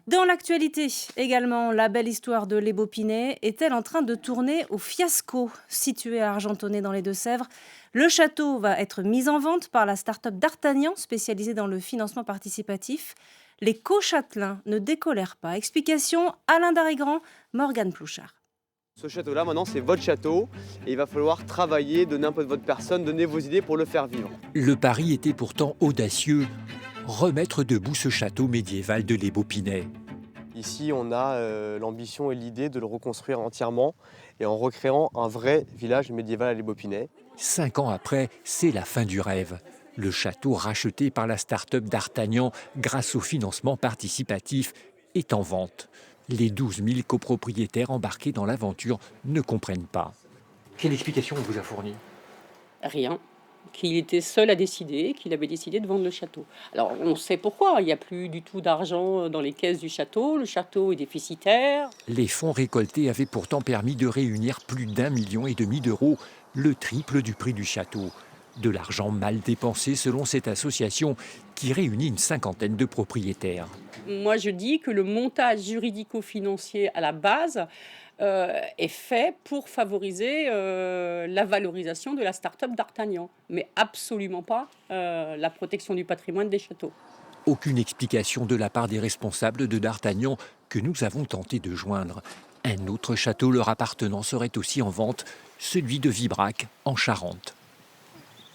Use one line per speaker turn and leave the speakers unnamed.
Dans l'actualité également, la belle histoire de l'Ébaupinet est-elle en train de tourner au fiasco? Situé à Argentonnet dans les Deux-Sèvres, le château va être mis en vente par la start-up d'Artagnan, spécialisée dans le financement participatif. Les co-châtelains ne décolèrent pas. Explication Alain Darigrand, Morgane Plouchard.
Ce château-là, maintenant, c'est votre château et il va falloir travailler, donner un peu de votre personne, donner vos idées pour le faire vivre.
Le pari était pourtant audacieux, remettre debout ce château médiéval de l'Ébaupinet.
Ici, on a l'ambition et l'idée de le reconstruire entièrement et en recréant un vrai village médiéval à l'Ébaupinet.
5 ans après, c'est la fin du rêve. Le château racheté par la start-up d'Artagnan grâce au financement participatif est en vente. Les 12 000 copropriétaires embarqués dans l'aventure ne comprennent pas. Quelle explication on vous a fournie?
Rien. Qu'il était seul à décider, qu'il avait décidé de vendre le château. Alors on sait pourquoi, il n'y a plus du tout d'argent dans les caisses du château, le château est déficitaire.
Les fonds récoltés avaient pourtant permis de réunir plus d'1,5 million d'euros, le triple du prix du château. De l'argent mal dépensé selon cette association qui réunit une cinquantaine de propriétaires.
Moi je dis que le montage juridico-financier à la base est fait pour favoriser la valorisation de la start-up d'Artagnan, mais absolument pas la protection du patrimoine des châteaux.
Aucune explication de la part des responsables de d'Artagnan que nous avons tenté de joindre. Un autre château leur appartenant serait aussi en vente, celui de Vibrac, en Charente.